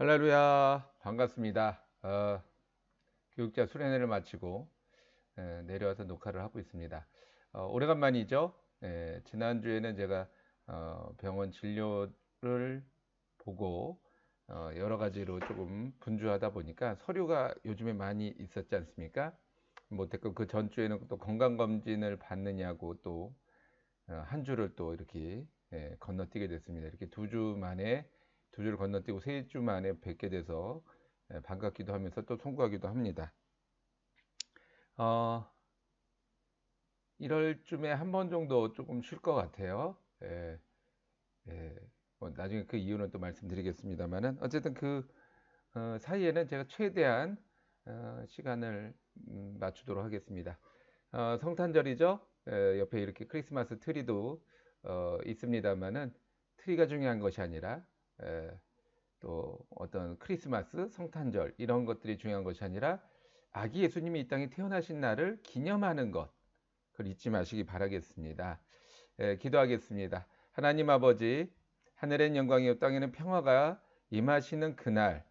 할렐루야, 반갑습니다. 교육자 수련회를 마치고 내려와서 녹화를 하고 있습니다. 오래간만이죠. 지난주에는 제가 병원 진료를 보고 여러 가지로 조금 분주하다 보니까 서류가 요즘에 많이 있었지 않습니까? 못했고 그 전주에는 또 건강검진을 받느냐고 또 한 주를 또 이렇게 건너뛰게 됐습니다. 이렇게 두 주를 건너뛰고 세 주 만에 뵙게 돼서 반갑기도 하면서 또 송구하기도 합니다. 1월쯤에 한 번 정도 조금 쉴 것 같아요. 뭐 나중에 그 이유는 또 말씀드리겠습니다만은 어쨌든 그 사이에는 제가 최대한 시간을 맞추도록 하겠습니다. 성탄절이죠. 옆에 이렇게 크리스마스 트리도 있습니다만은 트리가 중요한 것이 아니라 또 어떤 크리스마스, 성탄절 이런 것들이 중요한 것이 아니라 아기 예수님이 이 땅에 태어나신 날을 기념하는 것, 그걸 잊지 마시기 바라겠습니다. 기도하겠습니다. 하나님 아버지, 하늘엔 영광이요 땅에는 평화가 임하시는 그날,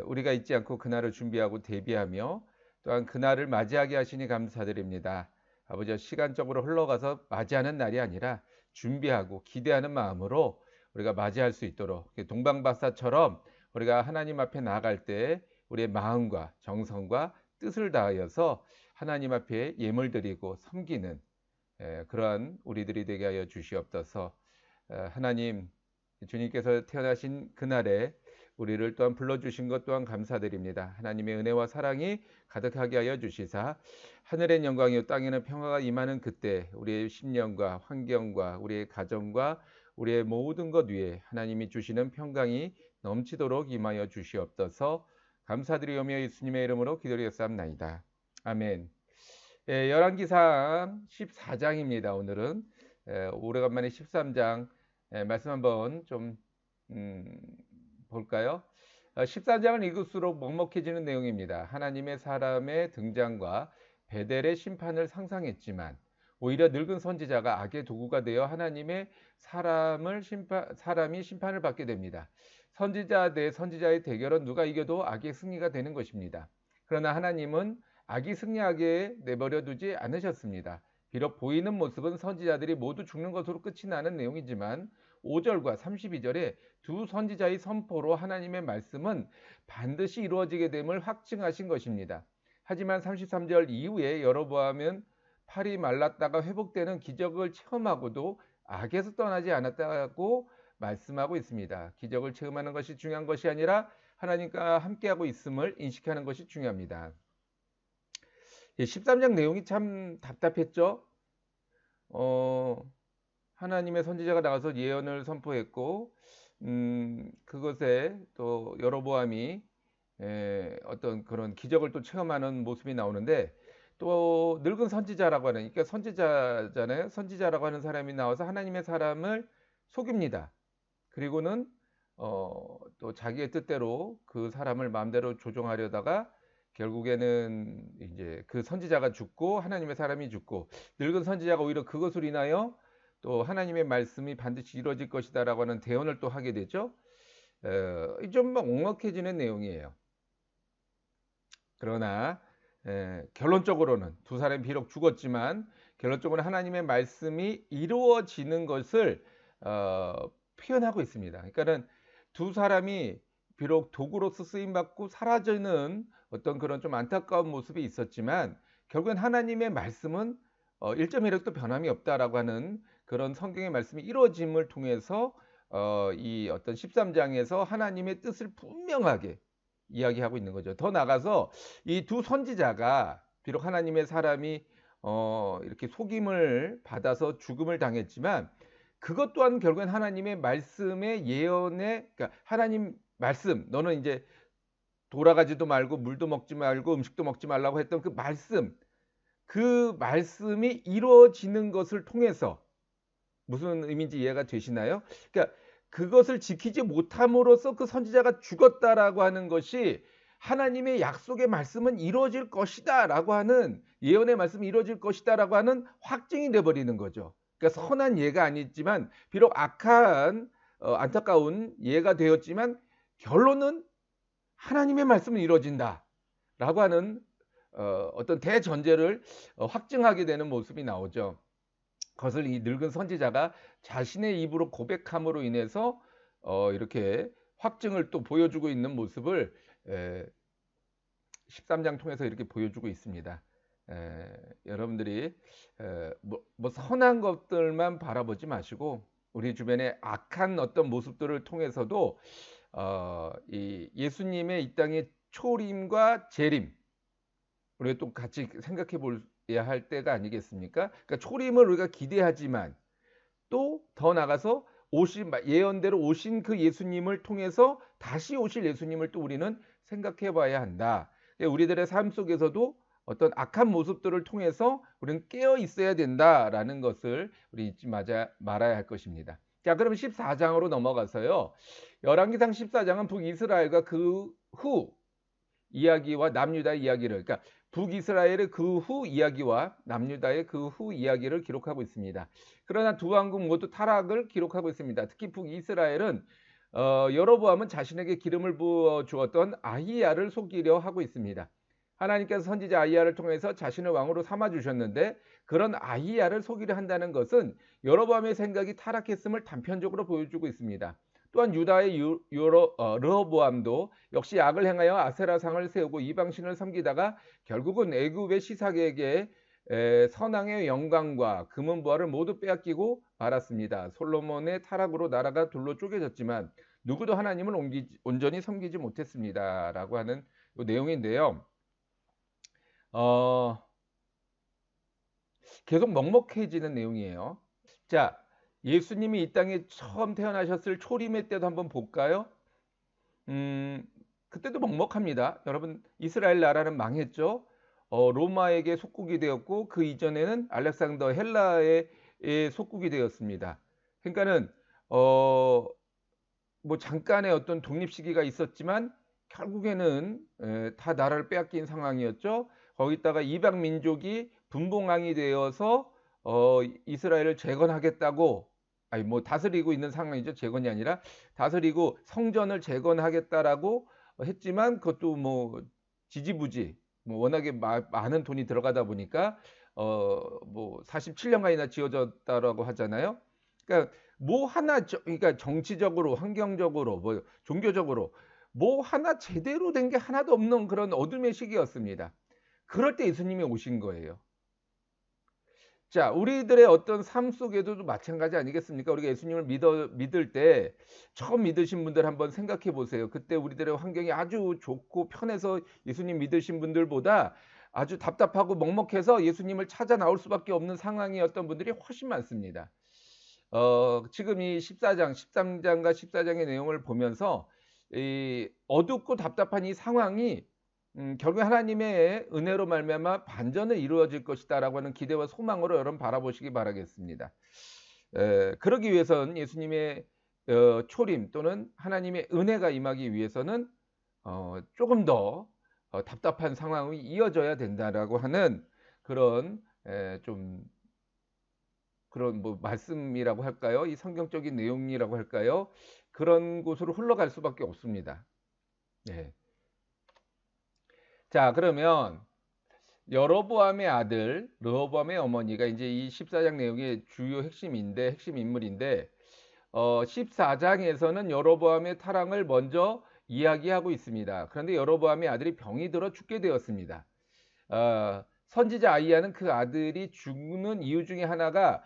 우리가 잊지 않고 그날을 준비하고 대비하며 또한 그날을 맞이하게 하시니 감사드립니다. 아버지, 시간적으로 흘러가서 맞이하는 날이 아니라 준비하고 기대하는 마음으로 우리가 맞이할 수 있도록 동방박사처럼 우리가 하나님 앞에 나아갈 때 우리의 마음과 정성과 뜻을 다하여서 하나님 앞에 예물 드리고 섬기는 그러한 우리들이 되게 하여 주시옵소서. 하나님, 주님께서 태어나신 그날에 우리를 또한 불러주신 것 또한 감사드립니다. 하나님의 은혜와 사랑이 가득하게 하여 주시사 하늘엔 영광이요 땅에는 평화가 임하는 그때 우리의 심령과 환경과 우리의 가정과 우리의 모든 것 위에 하나님이 주시는 평강이 넘치도록 임하여 주시옵소서. 감사드리오며 예수님의 이름으로 기도드렸사옵나이다. 아멘. 열왕기상 14장입니다. 오늘은 오래간만에 13장 말씀 한번 좀 볼까요? 14장을 읽을수록 먹먹해지는 내용입니다. 하나님의 사람의 등장과 베델의 심판을 상상했지만 오히려 늙은 선지자가 악의 도구가 되어 하나님의 사람이 심판을 받게 됩니다. 선지자 대 선지자의 대결은 누가 이겨도 악의 승리가 되는 것입니다. 그러나 하나님은 악이 승리하게 내버려 두지 않으셨습니다. 비록 보이는 모습은 선지자들이 모두 죽는 것으로 끝이 나는 내용이지만 5절과 32절에 두 선지자의 선포로 하나님의 말씀은 반드시 이루어지게 됨을 확증하신 것입니다. 하지만 33절 이후에 여로보암은 팔이 말랐다가 회복되는 기적을 체험하고도 악에서 떠나지 않았다고 말씀하고 있습니다. 기적을 체험하는 것이 중요한 것이 아니라 하나님과 함께하고 있음을 인식하는 것이 중요합니다. 13장 내용이 참 답답했죠. 하나님의 선지자가 나가서 예언을 선포했고 그것에 또 여로보암이 어떤 그런 기적을 또 체험하는 모습이 나오는데 또 늙은 선지자라고 하는, 그러니까 선지자잖아요. 선지자라고 하는 사람이 나와서 하나님의 사람을 속입니다. 그리고는 또 자기의 뜻대로 그 사람을 마음대로 조종하려다가 결국에는 이제 그 선지자가 죽고 하나님의 사람이 죽고 늙은 선지자가 오히려 그것을 인하여 또 하나님의 말씀이 반드시 이루어질 것이다 라고 하는 대언을 또 하게 되죠. 좀 엉망해지는 내용이에요. 그러나 결론적으로는 두 사람이 비록 죽었지만 결론적으로 하나님의 말씀이 이루어지는 것을 표현하고 있습니다. 그러니까는 두 사람이 비록 도구로서 쓰임받고 사라지는 어떤 그런 좀 안타까운 모습이 있었지만 결국엔 하나님의 말씀은 1.1획도 변함이 없다라고 하는 그런 성경의 말씀이 이루어짐을 통해서 이 어떤 13장에서 하나님의 뜻을 분명하게 이야기하고 있는 거죠. 더 나아가서 이 두 선지자가 비록 하나님의 사람이 이렇게 속임을 받아서 죽음을 당했지만 그것 또한 결국엔 하나님의 말씀의 예언에, 그러니까 하나님 말씀, 너는 이제 돌아가지도 말고 물도 먹지 말고 음식도 먹지 말라고 했던 그 말씀이 이루어지는 것을 통해서 무슨 의미인지 이해가 되시나요? 그러니까 그것을 지키지 못함으로써 그 선지자가 죽었다라고 하는 것이 하나님의 약속의 말씀은 이루어질 것이다 라고 하는, 예언의 말씀이 이루어질 것이다 라고 하는 확증이 돼버리는 거죠. 그러니까 선한 예가 아니지만 비록 악한 안타까운 예가 되었지만 결론은 하나님의 말씀은 이루어진다 라고 하는 어떤 대전제를 확증하게 되는 모습이 나오죠. 그것을 이 늙은 선지자가 자신의 입으로 고백함으로 인해서 이렇게 확증을 또 보여주고 있는 모습을 13장 통해서 이렇게 보여주고 있습니다. 여러분들이 뭐 선한 것들만 바라보지 마시고 우리 주변의 악한 어떤 모습들을 통해서도 이 예수님의 이 땅의 초림과 재림, 우리가 또 같이 생각해 볼야 할 때가 아니겠습니까? 그러니까 초림을 우리가 기대하지만 또 더 나가서 예언대로 오신 그 예수님을 통해서 다시 오실 예수님을 또 우리는 생각해 봐야 한다. 우리들의 삶 속에서도 어떤 악한 모습들을 통해서 우리는 깨어 있어야 된다라는 것을 우리 잊지 말아야 할 것입니다. 자, 그럼 14장으로 넘어가서요. 열왕기상 14장은 북이스라엘과 그 후 이야기와 남유다 이야기를, 그러니까 북이스라엘의 그 후 이야기와 남유다의 그 후 이야기를 기록하고 있습니다. 그러나 두 왕국 모두 타락을 기록하고 있습니다. 특히 북이스라엘은 여로보암은 자신에게 기름을 부어 주었던 아히야를 속이려 하고 있습니다. 하나님께서 선지자 아히야를 통해서 자신을 왕으로 삼아 주셨는데 그런 아히야를 속이려 한다는 것은 여로보암의 생각이 타락했음을 단편적으로 보여주고 있습니다. 또한 유다의 르호보암도 역시 악을 행하여 아세라상을 세우고 이방신을 섬기다가 결국은 애굽의 시삭에게 선왕의 영광과 금은보화를 모두 빼앗기고 말았습니다. 솔로몬의 타락으로 나라가 둘로 쪼개졌지만 누구도 하나님을 온전히 섬기지 못했습니다. 라고 하는 내용인데요. 계속 먹먹해지는 내용이에요. 자, 예수님이 이 땅에 처음 태어나셨을 초림의 때도 한번 볼까요? 그때도 먹먹합니다. 여러분, 이스라엘 나라는 망했죠. 로마에게 속국이 되었고 그 이전에는 알렉산더 헬라의 속국이 되었습니다. 그러니까는 뭐 잠깐의 어떤 독립 시기가 있었지만 결국에는 다 나라를 빼앗긴 상황이었죠. 거기다가 이방 민족이 분봉왕이 되어서 이스라엘을 재건하겠다고, 아니 뭐 다스리고 있는 상황이죠. 재건이 아니라 다스리고 성전을 재건하겠다라고 했지만 그것도 뭐 지지부지, 뭐 워낙에 많은 돈이 들어가다 보니까 뭐 47년간이나 지어졌다라고 하잖아요. 그러니까 뭐 하나 그러니까 정치적으로, 환경적으로, 뭐 종교적으로 뭐 하나 제대로 된 게 하나도 없는 그런 어둠의 시기였습니다. 그럴 때 예수님이 오신 거예요. 자, 우리들의 어떤 삶 속에도 마찬가지 아니겠습니까? 우리가 예수님을 믿을 때 처음 믿으신 분들 한번 생각해 보세요. 그때 우리들의 환경이 아주 좋고 편해서 예수님 믿으신 분들보다 아주 답답하고 먹먹해서 예수님을 찾아 나올 수밖에 없는 상황이었던 분들이 훨씬 많습니다. 지금 이 13장과 14장의 내용을 보면서 이 어둡고 답답한 이 상황이 결국 하나님의 은혜로 말미암아 반전을 이루어질 것이다라고 하는 기대와 소망으로 여러분 바라보시기 바라겠습니다. 그러기 위해서는 예수님의 초림 또는 하나님의 은혜가 임하기 위해서는 조금 더 답답한 상황이 이어져야 된다라고 하는 그런 좀 그런 뭐 말씀이라고 할까요? 이 성경적인 내용이라고 할까요? 그런 곳으로 흘러갈 수밖에 없습니다. 네. 자, 그러면 여로보암의 아들 르호보암의 어머니가 이제 이 14장 내용의 주요 핵심 인물인데 14장에서는 여로보암의 타락을 먼저 이야기하고 있습니다. 그런데 여로보암의 아들이 병이 들어 죽게 되었습니다. 선지자 아히야는 그 아들이 죽는 이유 중에 하나가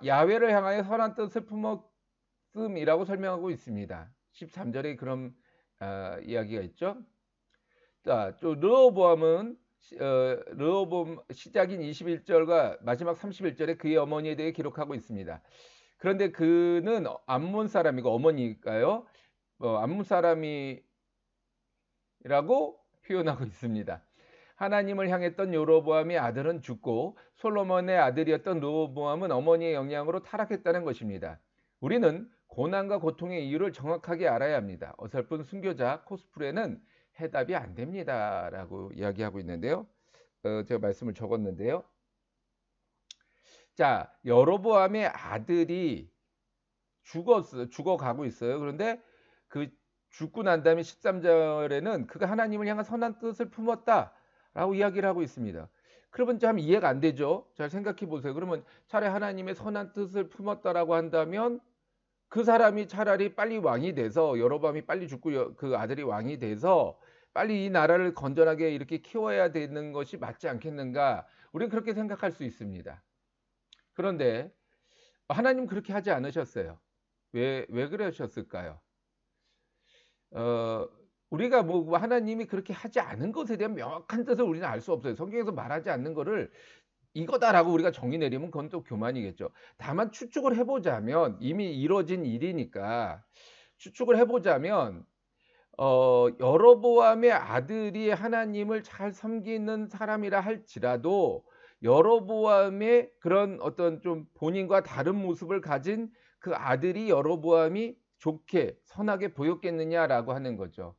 야훼를 향하여 선한 뜻을 품었음이라고 설명하고 있습니다. 13절에 그런 이야기가 있죠. 자, 또 르호보암은 르호보암 시작인 21절과 마지막 31절에 그의 어머니에 대해 기록하고 있습니다. 그런데 그는 암몬 사람이고 어머니일까요? 암몬 사람이라고 표현하고 있습니다. 하나님을 향했던 여로보암의 아들은 죽고 솔로몬의 아들이었던 르호보암은 어머니의 영향으로 타락했다는 것입니다. 우리는 고난과 고통의 이유를 정확하게 알아야 합니다. 어설픈 순교자 코스프레는 해답이 안 됩니다. 라고 이야기하고 있는데요. 제가 말씀을 적었는데요. 자, 여로보암의 아들이 죽어가고 있어요. 그런데 그 죽고 난 다음에 13절에는 그가 하나님을 향한 선한 뜻을 품었다라고 이야기를 하고 있습니다. 그러면 참 이해가 안 되죠. 잘 생각해 보세요. 그러면 차라리 하나님의 선한 뜻을 품었다라고 한다면 그 사람이 차라리 빨리 왕이 돼서 여로보암이 빨리 죽고 그 아들이 왕이 돼서 빨리 이 나라를 건전하게 이렇게 키워야 되는 것이 맞지 않겠는가? 우리는 그렇게 생각할 수 있습니다. 그런데 하나님 그렇게 하지 않으셨어요. 왜 그러셨을까요? 어, 우리가 뭐 하나님이 그렇게 하지 않은 것에 대한 명확한 뜻을 우리는 알 수 없어요. 성경에서 말하지 않는 거를 이거다라고 우리가 정의 내리면 그건 또 교만이겠죠. 다만 추측을 해보자면 이미 이뤄진 일이니까 추측을 해보자면 여로보암의 아들이 하나님을 잘 섬기는 사람이라 할지라도 여로보암의 그런 어떤 좀 본인과 다른 모습을 가진 그 아들이 여로보암이 좋게 선하게 보였겠느냐라고 하는 거죠.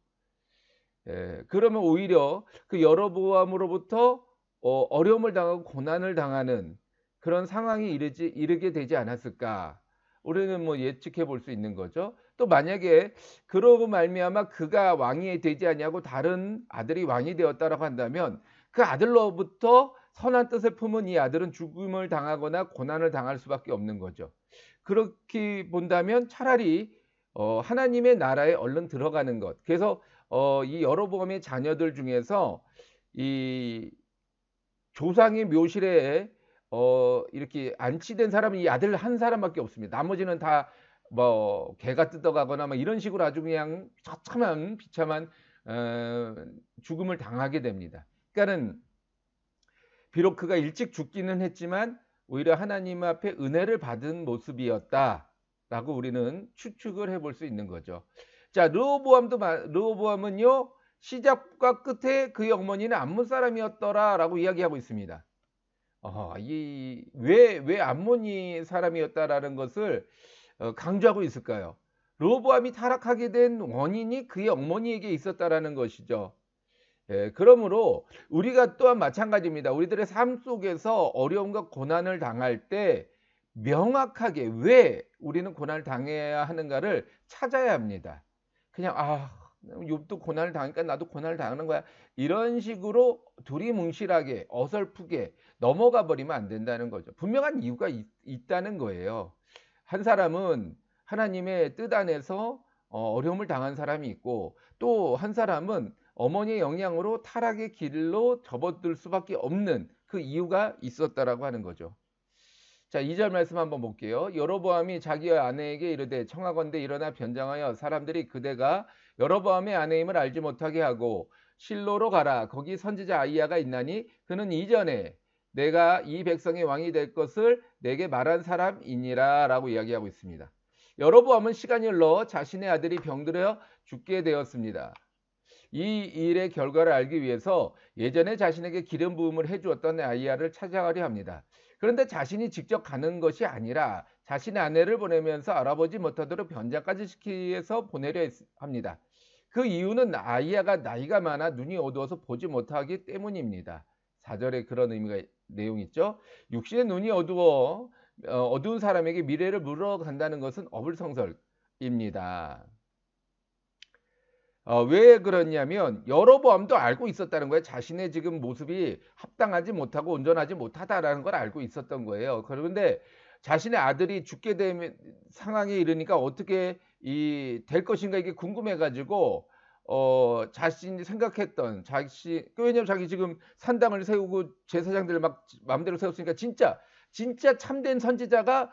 그러면 오히려 그 여로보암으로부터 어려움을 당하고 고난을 당하는 그런 상황이 이르게 되지 않았을까? 우리는 뭐 예측해 볼 수 있는 거죠. 또 만약에 그러고 말미암아 그가 왕이 되지 아니하고 다른 아들이 왕이 되었다라고 한다면 그 아들로부터 선한 뜻을 품은 이 아들은 죽음을 당하거나 고난을 당할 수밖에 없는 거죠. 그렇게 본다면 차라리 하나님의 나라에 얼른 들어가는 것. 그래서 이 여로보암의 자녀들 중에서 이 조상의 묘실에 이렇게 안치된 사람은 이 아들 한 사람밖에 없습니다. 나머지는 다 뭐 개가 뜯어가거나 뭐 이런 식으로 아주 그냥 처참한 비참한 죽음을 당하게 됩니다. 그러니까는 비록 그가 일찍 죽기는 했지만 오히려 하나님 앞에 은혜를 받은 모습이었다라고 우리는 추측을 해볼 수 있는 거죠. 자, 르호보암은요 시작과 끝에 그의 어머니는 암몬 사람이었더라라고 이야기하고 있습니다. 왜 암몬이 사람이었다라는 것을 강조하고 있을까요? 르호보암이 타락하게 된 원인이 그의 어머니에게 있었다라는 것이죠. 그러므로 우리가 또한 마찬가지입니다. 우리들의 삶 속에서 어려움과 고난을 당할 때 명확하게 왜 우리는 고난을 당해야 하는가를 찾아야 합니다. 그냥 욥도 고난을 당하니까 나도 고난을 당하는 거야. 이런 식으로 두리뭉실하게 어설프게 넘어가 버리면 안 된다는 거죠. 분명한 이유가 있다는 거예요. 한 사람은 하나님의 뜻 안에서 어려움을 당한 사람이 있고 또 한 사람은 어머니의 영향으로 타락의 길로 접어들 수밖에 없는 그 이유가 있었다라고 하는 거죠. 자, 2절 말씀 한번 볼게요. 여로보암이 자기 아내에게 이르되 청하건대 일어나 변장하여 사람들이 그대가 여로보암의 아내임을 알지 못하게 하고 실로로 가라. 거기 선지자 아이야가 있나니 그는 이전에 내가 이 백성의 왕이 될 것을 내게 말한 사람이니라 라고 이야기하고 있습니다. 여로보암은 시간이 흘러 자신의 아들이 병들어 죽게 되었습니다. 이 일의 결과를 알기 위해서 예전에 자신에게 기름 부음을 해주었던 아이야를 찾아가려 합니다. 그런데 자신이 직접 가는 것이 아니라 자신의 아내를 보내면서 알아보지 못하도록 변장까지 시키해서 보내려 합니다. 그 이유는 아이야가 나이가 많아 눈이 어두워서 보지 못하기 때문입니다. 4절에 그런 내용이 있죠. 육신의 눈이 어두운 사람에게 미래를 물어간다는 것은 어불성설입니다. 왜 그러냐면 여로보암도 알고 있었다는 거예요. 자신의 지금 모습이 합당하지 못하고 온전하지 못하다라는 걸 알고 있었던 거예요. 그런데 자신의 아들이 죽게 되면 상황에 이르니까 어떻게 될 것인가 이게 궁금해가지고 자신이 생각했던 왜냐면 자기 지금 산당을 세우고 제사장들을 막 마음대로 세웠으니까 진짜 참된 선지자가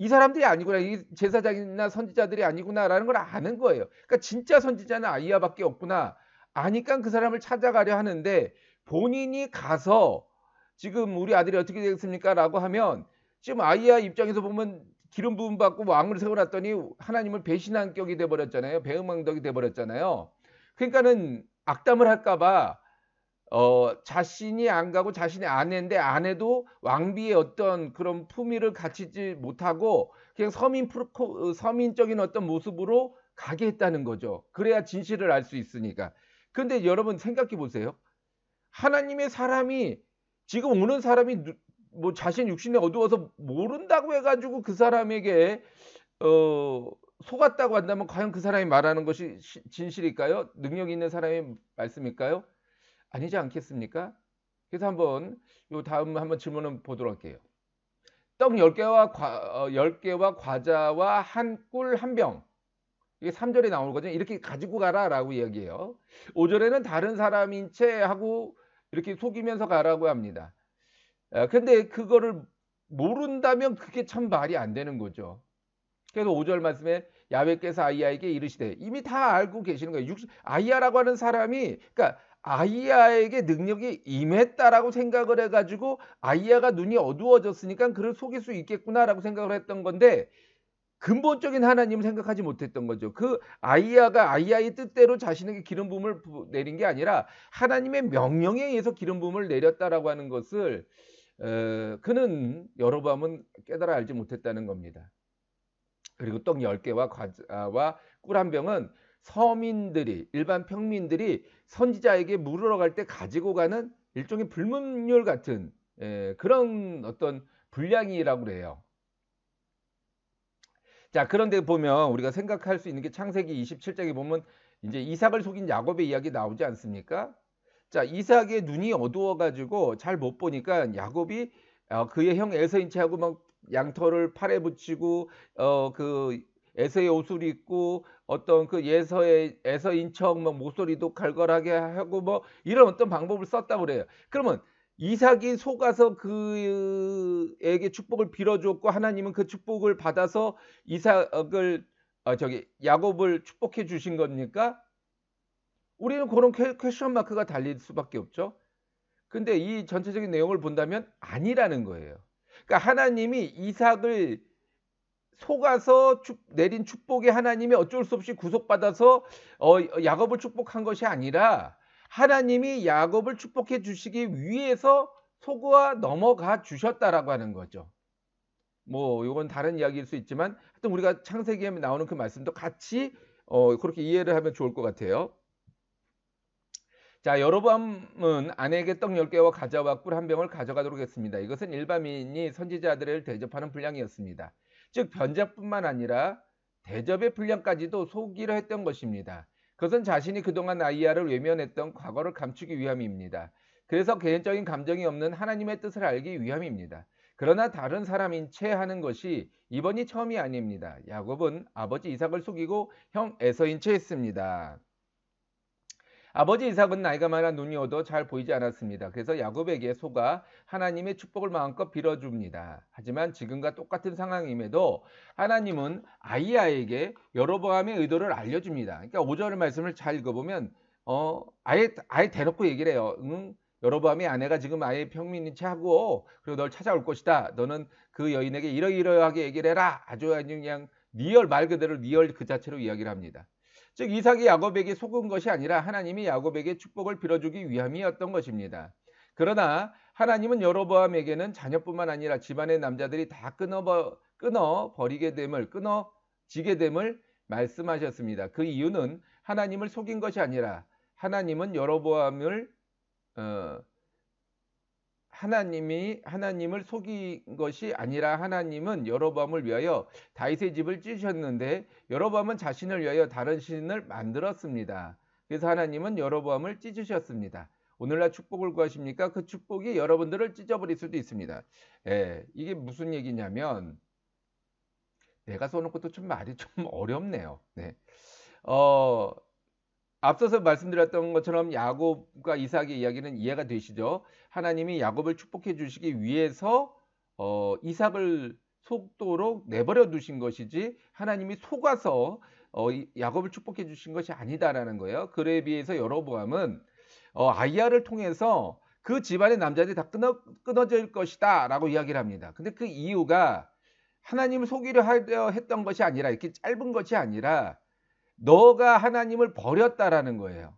이 사람들이 아니구나, 이 제사장이나 선지자들이 아니구나라는 걸 아는 거예요. 그러니까 진짜 선지자는 아이야밖에 없구나 아니까 그 사람을 찾아가려 하는데 본인이 가서 지금 우리 아들이 어떻게 되겠습니까? 라고 하면 지금 아이야 입장에서 보면 기름 부음 받고 왕을 세워놨더니 하나님을 배신한 격이 돼버렸잖아요. 배은망덕이 돼버렸잖아요. 그러니까는 악담을 할까봐 자신이 안 가고 자신의 아내인데 아내도 왕비의 어떤 그런 품위를 갖추지 못하고 그냥 서민적인 어떤 모습으로 가게 했다는 거죠. 그래야 진실을 알 수 있으니까. 근데 여러분 생각해 보세요. 하나님의 사람이 지금 오는 사람이 뭐 자신 육신에 어두워서 모른다고 해가지고 그 사람에게 속았다고 한다면 과연 그 사람이 말하는 것이 진실일까요? 능력 있는 사람의 말씀일까요? 아니지 않겠습니까? 그래서 한번 요 다음 한번 질문을 보도록 할게요. 떡 10개와 10개와 과자와 한 꿀 한 병. 이게 3절에 나오는 거죠. 이렇게 가지고 가라라고 이야기해요. 5절에는 다른 사람인 채 하고 이렇게 속이면서 가라고 합니다. 근데 그거를 모른다면 그게 참 말이 안 되는 거죠. 그래서 5절 말씀에 야훼께서 아이야에게 이르시되, 이미 다 알고 계시는 거예요. 아이야라고 하는 사람이, 그러니까 아이야에게 능력이 임했다라고 생각을 해가지고 아이야가 눈이 어두워졌으니까 그를 속일 수 있겠구나라고 생각을 했던 건데, 근본적인 하나님을 생각하지 못했던 거죠. 그 아이야가 아이야의 뜻대로 자신에게 기름 부음을 내린 게 아니라 하나님의 명령에 의해서 기름 부음을 내렸다라고 하는 것을 그는 여로보암은 깨달아 알지 못했다는 겁니다. 그리고 떡 10개와 과자와 꿀 한 병은 서민들이, 일반 평민들이 선지자에게 물으러 갈 때 가지고 가는 일종의 불문율 같은 그런 어떤 분량이라고 그래요. 자, 그런데 보면 우리가 생각할 수 있는 게 창세기 27장에 보면 이제 이삭을 속인 야곱의 이야기 나오지 않습니까? 자, 이삭의 눈이 어두워가지고 잘 못 보니까 야곱이 그의 형 에서인 채하고 막 양털을 팔에 붙이고 그 에서의 옷을 입고 어떤 그 에서인 척 막 목소리도 갈갈하게 하고 뭐 이런 어떤 방법을 썼다고 그래요. 그러면 이삭이 속아서 그에게 축복을 빌어줬고 하나님은 그 축복을 받아서 이삭을 저기 야곱을 축복해 주신 겁니까? 우리는 그런 퀘스천 마크가 달릴 수밖에 없죠. 근데 이 전체적인 내용을 본다면 아니라는 거예요. 그러니까 하나님이 이삭을 속아서 내린 축복에 하나님이 어쩔 수 없이 구속받아서 야곱을 축복한 것이 아니라 하나님이 야곱을 축복해 주시기 위해서 속아 넘어가 주셨다라고 하는 거죠. 뭐 이건 다른 이야기일 수 있지만 하여튼 우리가 창세기에 나오는 그 말씀도 같이 그렇게 이해를 하면 좋을 것 같아요. 자, 여로보암은 아내에게 떡 10개와 과자와 꿀 한 병을 가져가도록 했습니다. 이것은 일반인이 선지자들을 대접하는 분량이었습니다. 즉 변접뿐만 아니라 대접의 분량까지도 속이려 했던 것입니다. 그것은 자신이 그동안 아이야를 외면했던 과거를 감추기 위함입니다. 그래서 개인적인 감정이 없는 하나님의 뜻을 알기 위함입니다. 그러나 다른 사람인 채 하는 것이 이번이 처음이 아닙니다. 야곱은 아버지 이삭을 속이고 형 에서인 채 했습니다. 아버지 이삭은 나이가 많아 눈이 어두워 잘 보이지 않았습니다. 그래서 야곱에게 속아 하나님의 축복을 마음껏 빌어줍니다. 하지만 지금과 똑같은 상황임에도 하나님은 아이야에게 여로보암의 의도를 알려줍니다. 그러니까 5절 말씀을 잘 읽어보면 아예 대놓고 얘기를 해요. 여로보암의 아내가 지금 아예 평민인 채 하고 그리고 널 찾아올 것이다. 너는 그 여인에게 이러이러하게 얘기를 해라. 아주 그냥 리얼 말 그대로 리얼 그 자체로 이야기를 합니다. 즉 이삭이 야곱에게 속은 것이 아니라 하나님이 야곱에게 축복을 빌어주기 위함이었던 것입니다. 그러나 하나님은 여로보암에게는 자녀뿐만 아니라 집안의 남자들이 다 끊어지게 됨을 말씀하셨습니다. 그 이유는 하나님을 속인 것이 아니라 하나님은 여로보암을 하나님을 속인 것이 아니라 하나님은 여로보암을 위하여 다윗의 집을 찢으셨는데 여로보암은 자신을 위하여 다른 신을 만들었습니다. 그래서 하나님은 여로보암을 찢으셨습니다. 오늘날 축복을 구하십니까? 그 축복이 여러분들을 찢어버릴 수도 있습니다. 이게 무슨 얘기냐면 내가 써놓은 것도 좀 말이 좀 어렵네요. 네. 앞서서 말씀드렸던 것처럼 야곱과 이삭의 이야기는 이해가 되시죠? 하나님이 야곱을 축복해 주시기 위해서 이삭을 속도록 내버려 두신 것이지 하나님이 속아서 야곱을 축복해 주신 것이 아니다라는 거예요. 그에 비해서 여로보암은 아이야를 통해서 그 집안의 남자들이 다 끊어질 것이다 라고 이야기를 합니다. 근데 그 이유가 하나님을 속이려 하려 했던 것이 아니라 이렇게 짧은 것이 아니라 너가 하나님을 버렸다라는 거예요.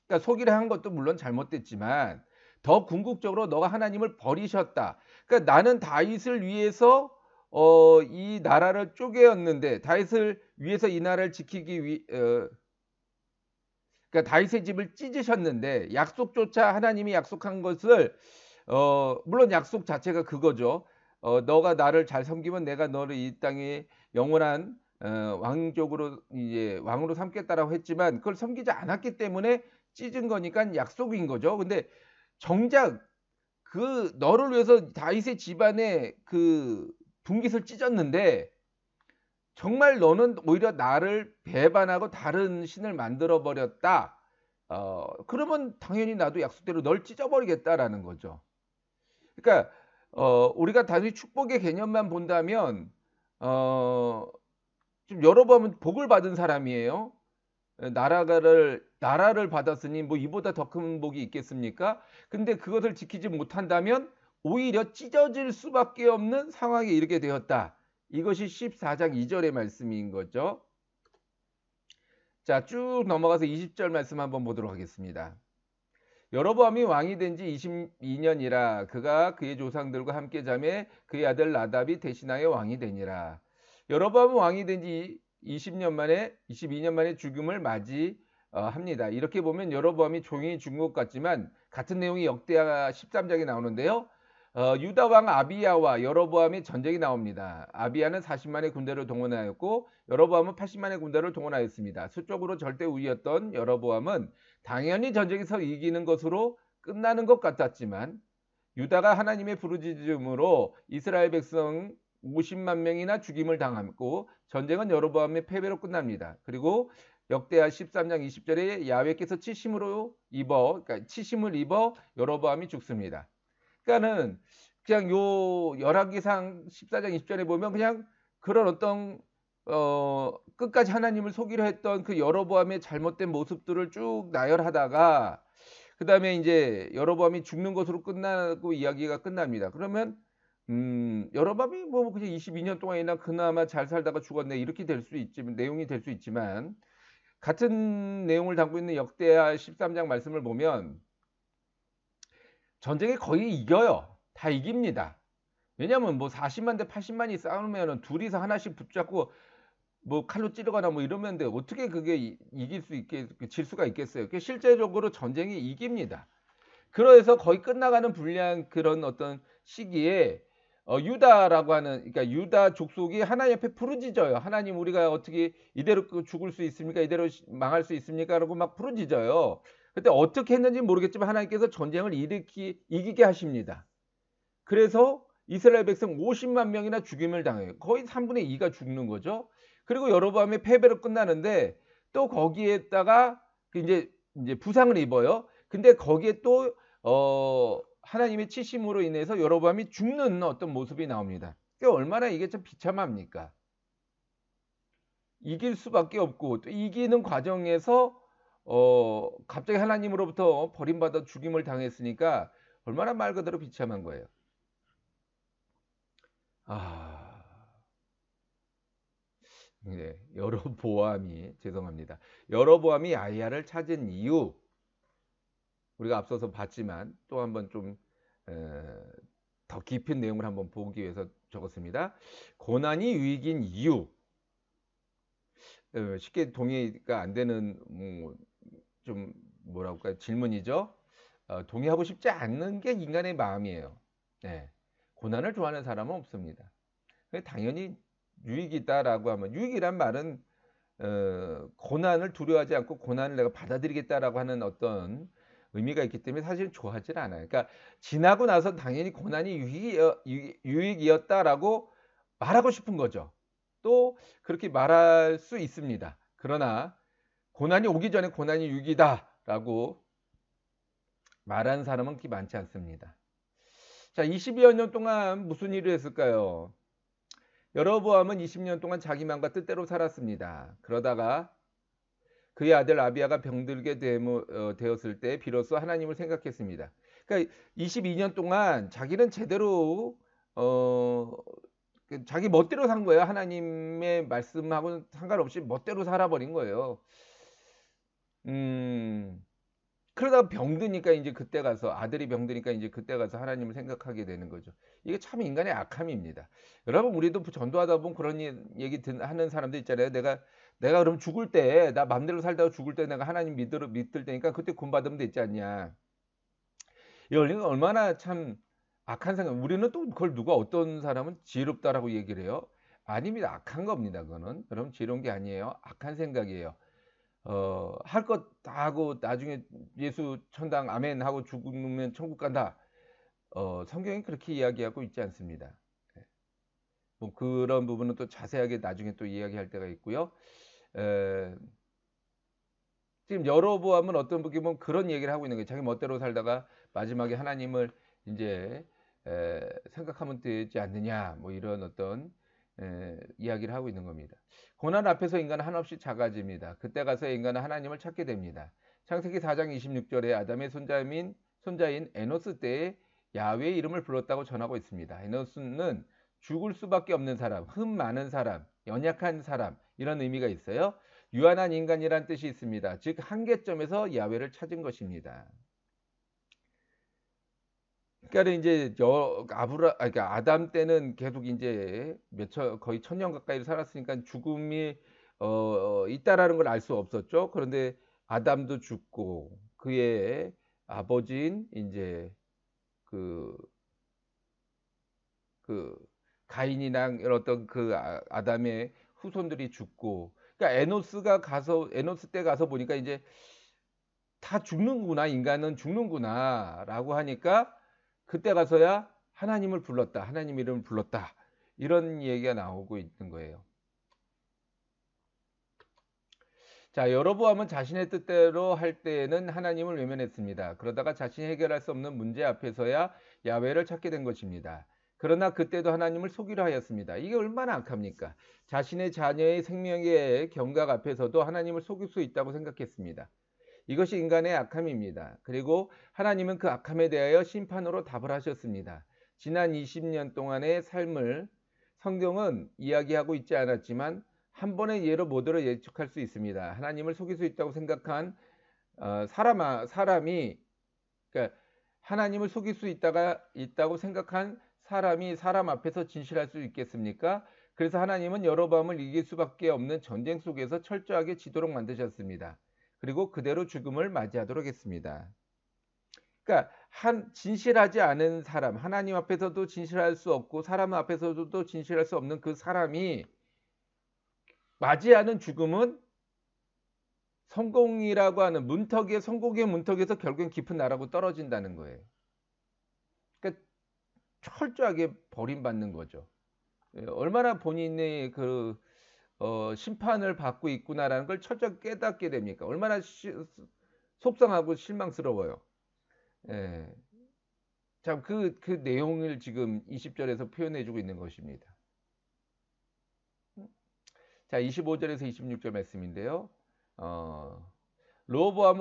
그러니까 속이려 한 것도 물론 잘못됐지만 더 궁극적으로 너가 하나님을 버리셨다. 그러니까 나는 다윗을 위해서 이 나라를 쪼개었는데 다윗을 위해서 이 나라를 지키기 위해 그러니까 다윗의 집을 찢으셨는데 약속조차 하나님이 약속한 것을 물론 약속 자체가 그거죠. 너가 나를 잘 섬기면 내가 너를 이 땅에 영원한 왕족으로 이제 왕으로 삼겠다라고 했지만 그걸 섬기지 않았기 때문에 찢은 거니까 약속인 거죠. 근데 정작 그 너를 위해서 다윗의 집안에 그 분깃을 찢었는데 정말 너는 오히려 나를 배반하고 다른 신을 만들어 버렸다. 그러면 당연히 나도 약속대로 널 찢어버리겠다라는 거죠. 그러니까 우리가 단순히 축복의 개념만 본다면 어, 좀 여러분은 복을 받은 사람이에요. 나라를 받았으니 뭐 이보다 더 큰 복이 있겠습니까? 근데 그것을 지키지 못한다면 오히려 찢어질 수밖에 없는 상황에 이르게 되었다. 이것이 14장 2절의 말씀인 거죠. 자, 쭉 넘어가서 20절 말씀 한번 보도록 하겠습니다. 여로보암이 왕이 된 지 22년이라 그가 그의 조상들과 함께 잠에 그의 아들 나답이 대신하여 왕이 되니라. 여로보암은 왕이 된 지 22년 만에 죽음을 맞이합니다. 이렇게 보면 여로보암이 종이 죽은 것 같지만 같은 내용이 역대하 13장에 나오는데요. 유다 왕 아비야와 여로보암의 전쟁이 나옵니다. 아비야는 40만의 군대를 동원하였고 여로보암은 80만의 군대를 동원하였습니다. 수적으로 절대 우위였던 여로보암은 당연히 전쟁에서 이기는 것으로 끝나는 것 같았지만 유다가 하나님의 부르짖음으로 이스라엘 백성 50만 명이나 죽임을 당하고 전쟁은 여로보암의 패배로 끝납니다. 그리고 역대하 13장 20절에 야훼께서 치심을 입어 여로보암이 죽습니다. 그러니까는 그냥 요 열왕기상 14장 20절에 보면 그냥 그런 어떤 끝까지 하나님을 속이려 했던 그 여로보암의 잘못된 모습들을 쭉 나열하다가 그 다음에 이제 여로보암이 죽는 것으로 끝나고 이야기가 끝납니다. 그러면 여로보암이 뭐 그냥 22년 동안이나 그나마 잘 살다가 죽었네 이렇게 될 수 있지만 내용이 될 수 있지만 같은 내용을 담고 있는 역대하 13장 말씀을 보면 전쟁에 거의 이겨요. 다 이깁니다. 왜냐면 뭐 40만 대 80만이 싸우면은 둘이서 하나씩 붙잡고 뭐 칼로 찌르거나 뭐 이러면 돼. 어떻게 그게 이길 수 있게 질 수가 있겠어요. 실제적으로 전쟁이 이깁니다. 그래서 거의 끝나가는 불리한 그런 어떤 시기에 유다라고 하는 그러니까 유다 족속이 하나님 앞에 부르짖어요. 하나님 우리가 어떻게 이대로 죽을 수 있습니까? 이대로 망할 수 있습니까? 라고 막 부르짖어요. 그때 어떻게 했는지 모르겠지만 하나님께서 전쟁을 이기게 하십니다. 그래서 이스라엘 백성 50만 명이나 죽임을 당해요. 거의 3분의 2가 죽는 거죠. 그리고 여로보암의 패배로 끝나는데 또 거기에다가 이제 부상을 입어요. 근데 거기에 또 하나님의 치심으로 인해서 여로보암이 죽는 어떤 모습이 나옵니다. 그러니까 얼마나 이게 참 비참합니까? 이길 수밖에 없고 또 이기는 과정에서 갑자기 하나님으로부터 버림받아 죽임을 당했으니까 얼마나 말 그대로 비참한 거예요. 네, 여로보암이 죄송합니다. 여로보암이 아이야를 찾은 이유 우리가 앞서서 봤지만 또 한번 좀 더 깊은 내용을 한번 보기 위해서 적었습니다. 고난이 유익인 이유 쉽게 동의가 안 되는 좀 뭐라고 할까요? 질문이죠. 동의하고 싶지 않는 게 인간의 마음이에요. 네, 고난을 좋아하는 사람은 없습니다. 당연히 유익이다라고 하면 유익이란 말은 고난을 두려워하지 않고 고난을 내가 받아들이겠다라고 하는 어떤 의미가 있기 때문에 사실은 좋아하지 않아요. 그러니까 지나고 나서 당연히 고난이 유익이었다라고 말하고 싶은 거죠. 또 그렇게 말할 수 있습니다. 그러나 고난이 오기 전에 고난이 유익이다라고 말하는 사람은 그렇게 많지 않습니다. 자, 22여 년 동안 무슨 일을 했을까요? 여로보암은 20년 동안 자기 마음과 뜻대로 살았습니다. 그러다가 그의 아들 아비야가 병들게 되었을 때 비로소 하나님을 생각했습니다. 그러니까 22년 동안 자기는 제대로 자기 멋대로 산 거예요. 하나님의 말씀하고는 상관없이 멋대로 살아버린 거예요. 그러다가 병드니까 이제 그때 가서 아들이 병드니까 이제 그때 가서 하나님을 생각하게 되는 거죠. 이게 참 인간의 악함입니다. 여러분 우리도 전도하다 보면 그런 얘기 하는 사람들 있잖아요. 내가 그럼 죽을 때 나 맘대로 살다가 죽을 때 내가 하나님 믿을 때니까 그때 군 받으면 되지 않냐. 이거 얼마나 참 악한 생각. 우리는 또 그걸 누가 어떤 사람은 지혜롭다라고 얘기를 해요. 아닙니다. 악한 겁니다. 그거는. 여러분 지혜로운 게 아니에요. 악한 생각이에요. 할 것 다 하고 나중에 예수 천당 아멘 하고 죽으면 천국 간다. 성경이 그렇게 이야기하고 있지 않습니다. 예. 뭐 그런 부분은 또 자세하게 나중에 또 이야기할 때가 있고요. 에, 지금 여로보암은 어떤 분이 보면 그런 얘기를 하고 있는 거예요. 자기 멋대로 살다가 마지막에 하나님을 이제 생각하면 되지 않느냐, 뭐 이런 어떤 이야기를 하고 있는 겁니다. 고난 앞에서 인간은 한없이 작아집니다. 그때 가서 인간은 하나님을 찾게 됩니다. 창세기 4장 26절에 아담의 손자인 에노스 때에 야훼의 이름을 불렀다고 전하고 있습니다. 에노스는 죽을 수밖에 없는 사람, 흠 많은 사람, 연약한 사람 이런 의미가 있어요. 유한한 인간이란 뜻이 있습니다. 즉 한계점에서 야훼를 찾은 것입니다. 그러니까 이제 그러니까 아담 때는 계속 이제 거의 1000년 가까이 살았으니까 죽음이 있다라는 걸 알 수 없었죠. 그런데 아담도 죽고 그의 아버지인 이제 그, 그 가인이랑 이런 어떤 그 아담의 후손들이 죽고, 그러니까 에노스 때 가서 보니까 이제 다 죽는구나, 인간은 죽는구나라고 하니까 그때 가서야 하나님을 불렀다, 하나님 이름을 불렀다, 이런 얘기가 나오고 있는 거예요. 자, 여로보암은 자신의 뜻대로 할 때에는 하나님을 외면했습니다. 그러다가 자신이 해결할 수 없는 문제 앞에서야 야훼를 찾게 된 것입니다. 그러나 그때도 하나님을 속이려 하였습니다. 이게 얼마나 악합니까? 자신의 자녀의 생명의 경각 앞에서도 하나님을 속일 수 있다고 생각했습니다. 이것이 인간의 악함입니다. 그리고 하나님은 그 악함에 대하여 심판으로 답을 하셨습니다. 지난 20년 동안의 삶을 성경은 이야기하고 있지 않았지만 한 번의 예로 모두를 예측할 수 있습니다. 하나님을 속일 수 있다고 생각한 사람이, 그러니까 하나님을 속일 수 있다고 생각한 사람이 사람 앞에서 진실할 수 있겠습니까? 그래서 하나님은 여로보암을 이길 수밖에 없는 전쟁 속에서 철저하게 지도록 만드셨습니다. 그리고 그대로 죽음을 맞이하도록 했습니다. 그러니까 진실하지 않은 사람, 하나님 앞에서도 진실할 수 없고 사람 앞에서도 진실할 수 없는 그 사람이 맞이하는 죽음은 성공이라고 하는 성공의 문턱에서 결국엔 깊은 나라고 떨어진다는 거예요. 그러니까 철저하게 버림받는 거죠. 얼마나 본인의 그 심판을 받고 있구나라는 걸 철저히 깨닫게 됩니까? 얼마나 속상하고 실망스러워요. 예. 참, 그 내용을 지금 20절에서 표현해주고 있는 것입니다. 자, 25절에서 26절 말씀인데요. 르호보암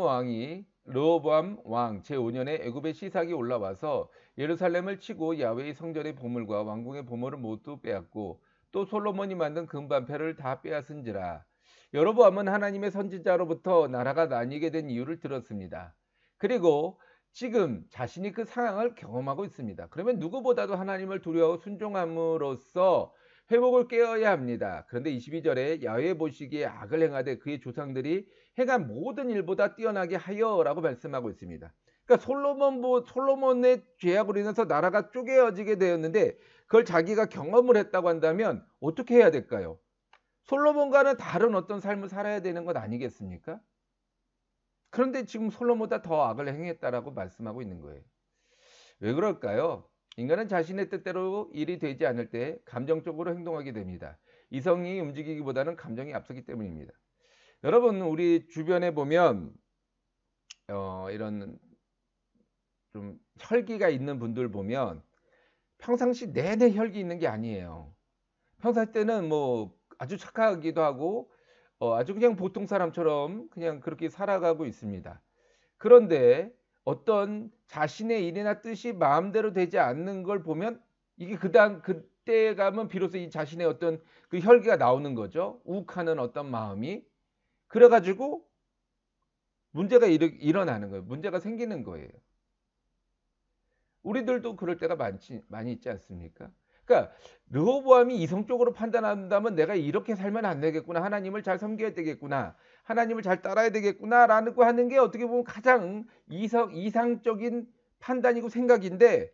왕 제5년에 애굽의 시삭이 올라와서 예루살렘을 치고 야훼의 성전의 보물과 왕궁의 보물을 모두 빼앗고 또 솔로몬이 만든 금반패를 다 빼앗은지라. 여로보암은 하나님의 선지자로부터 나라가 나뉘게 된 이유를 들었습니다. 그리고 지금 자신이 그 상황을 경험하고 있습니다. 그러면 누구보다도 하나님을 두려워 순종함으로써 회복을 깨어야 합니다. 그런데 22절에 야훼 보시기에 악을 행하되 그의 조상들이 행한 모든 일보다 뛰어나게 하여라고 말씀하고 있습니다. 그러니까 솔로몬의 죄악으로 인해서 나라가 쪼개어지게 되었는데 그걸 자기가 경험을 했다고 한다면 어떻게 해야 될까요? 솔로몬과는 다른 어떤 삶을 살아야 되는 것 아니겠습니까? 그런데 지금 솔로몬보다 더 악을 행했다라고 말씀하고 있는 거예요. 왜 그럴까요? 인간은 자신의 뜻대로 일이 되지 않을 때 감정적으로 행동하게 됩니다. 이성이 움직이기보다는 감정이 앞서기 때문입니다. 여러분, 우리 주변에 보면 이런 좀 혈기가 있는 분들 보면 평상시 내내 혈기 있는 게 아니에요. 평상 때는 뭐 아주 착하기도 하고 아주 그냥 보통 사람처럼 그냥 그렇게 살아가고 있습니다. 그런데 어떤 자신의 일이나 뜻이 마음대로 되지 않는 걸 보면 이게 그때 가면 비로소 이 자신의 어떤 그 혈기가 나오는 거죠. 욱하는 어떤 마음이. 그래가지고 문제가 일어나는 거예요. 문제가 생기는 거예요. 우리들도 그럴 때가 많이 있지 않습니까? 그러니까 르호보암이 이성적으로 판단한다면 내가 이렇게 살면 안 되겠구나. 하나님을 잘 섬겨야 되겠구나. 하나님을 잘 따라야 되겠구나라는 거 하는 게 어떻게 보면 가장 이상적인 판단이고 생각인데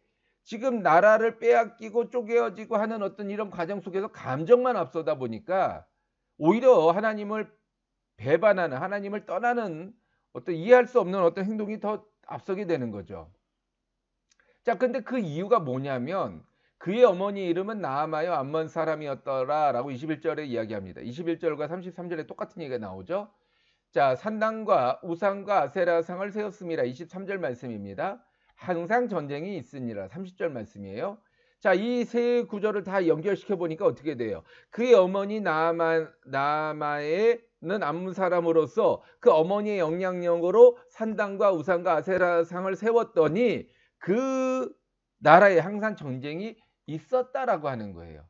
지금 나라를 빼앗기고 쪼개어지고 하는 어떤 이런 과정 속에서 감정만 앞서다 보니까 오히려 하나님을 배반하는, 하나님을 떠나는 어떤 이해할 수 없는 어떤 행동이 더 앞서게 되는 거죠. 자, 근데 그 이유가 뭐냐면 그의 어머니 이름은 나아마여 암몬 사람이었더라라고 21절에 이야기합니다. 21절과 33절에 똑같은 얘기가 나오죠. 자, 산당과 우상과 아세라상을 세웠습니다. 23절 말씀입니다. 항상 전쟁이 있으니라. 30절 말씀이에요. 자, 이 세 구절을 다 연결시켜 보니까 어떻게 돼요? 그의 어머니 나아마에는 암몬 사람으로서 그 어머니의 영향력으로 산당과 우상과 아세라상을 세웠더니 그 나라에 항상 전쟁이 있었다라고 하는 거예요.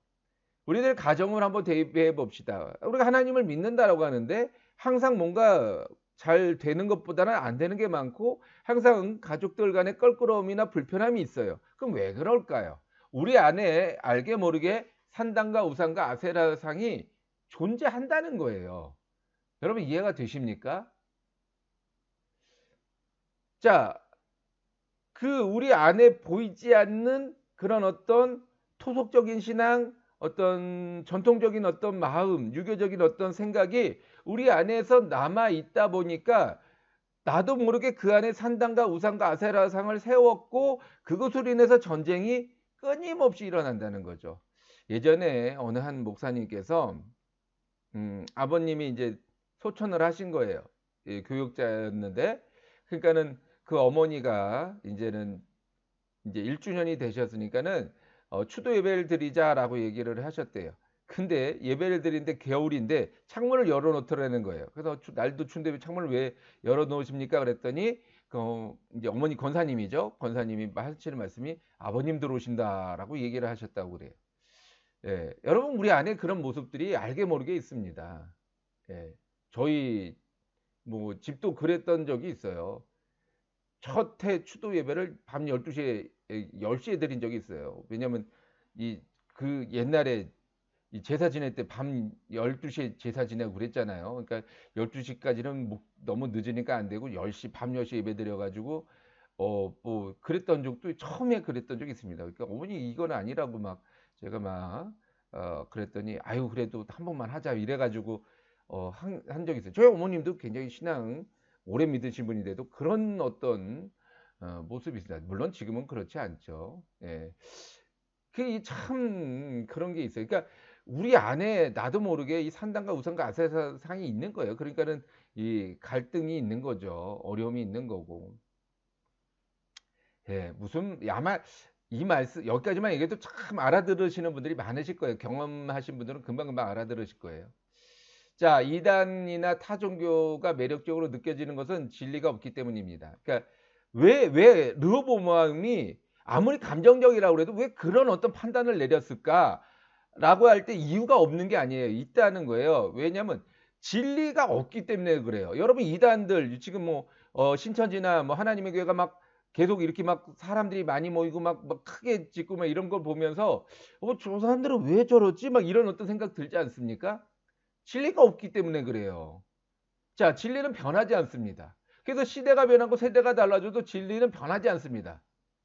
우리들 가정을 한번 대입해 봅시다. 우리가 하나님을 믿는다라고 하는데 항상 뭔가 잘 되는 것보다는 안 되는 게 많고 항상 가족들 간에 껄끄러움이나 불편함이 있어요. 그럼 왜 그럴까요? 우리 안에 알게 모르게 산당과 우상과 아세라상이 존재한다는 거예요. 여러분 이해가 되십니까? 자, 그 우리 안에 보이지 않는 그런 어떤 토속적인 신앙, 어떤 전통적인 어떤 마음, 유교적인 어떤 생각이 우리 안에서 남아 있다 보니까 나도 모르게 그 안에 산당과 우상과 아세라상을 세웠고 그것으로 인해서 전쟁이 끊임없이 일어난다는 거죠. 예전에 어느 한 목사님께서 아버님이 이제 소천을 하신 거예요. 예, 교육자였는데 그러니까는 그 어머니가 이제는 이제 1주년이 되셨으니까는 추도 예배를 드리자라고 얘기를 하셨대요. 근데 예배를 드리는데 겨울인데 창문을 열어 놓더라는 거예요. 그래서 날도 추운데 창문을 왜 열어 놓으십니까? 그랬더니 이제 어머니 권사님이죠. 권사님이 하시는 말씀이 아버님 들어오신다라고 얘기를 하셨다고 그래요. 예, 여러분 우리 안에 그런 모습들이 알게 모르게 있습니다. 예, 저희 뭐 집도 그랬던 적이 있어요. 첫 해 추도 예배를 밤 12시에 10시에 드린 적이 있어요. 왜냐면 이 그 옛날에 이 제사 지낼 때 밤 12시에 제사 지내고 그랬잖아요. 그러니까 12시까지는 너무 늦으니까 안 되고 10시 밤 10시 예배 드려 가지고 뭐 그랬던 적도 처음에 그랬던 적이 있습니다. 그러니까 어머니 이건 아니라고 막 제가 막 그랬더니 아유 그래도 한 번만 하자 이래 가지고 한 적이 있어요. 저희 어머님도 굉장히 신앙 오래 믿으신 분인데도 그런 어떤 모습이 있습니다. 물론 지금은 그렇지 않죠. 예. 그 참 그런 게 있어요. 그러니까 우리 안에 나도 모르게 이 산당과 우상과 아세라상이 있는 거예요. 그러니까는 이 갈등이 있는 거죠. 어려움이 있는 거고. 예, 무슨 아마 이 말씀 여기까지만 얘기해도 참 알아들으시는 분들이 많으실 거예요. 경험하신 분들은 금방금방 알아들으실 거예요. 자, 이단이나 타 종교가 매력적으로 느껴지는 것은 진리가 없기 때문입니다. 그러니까 왜 르호보암이 아무리 감정적이라고 해도 왜 그런 어떤 판단을 내렸을까라고 할 때 이유가 없는 게 아니에요. 있다는 거예요. 왜냐하면 진리가 없기 때문에 그래요. 여러분 이단들 지금 뭐 신천지나 뭐 하나님의 교회가 막 계속 이렇게 막 사람들이 많이 모이고 막 크게 짓고 막 이런 걸 보면서 저 사람들은 왜 저러지? 막 이런 어떤 생각 들지 않습니까? 진리가 없기 때문에 그래요. 자, 진리는 변하지 않습니다. 그래서 시대가 변하고 세대가 달라져도 진리는 변하지 않습니다.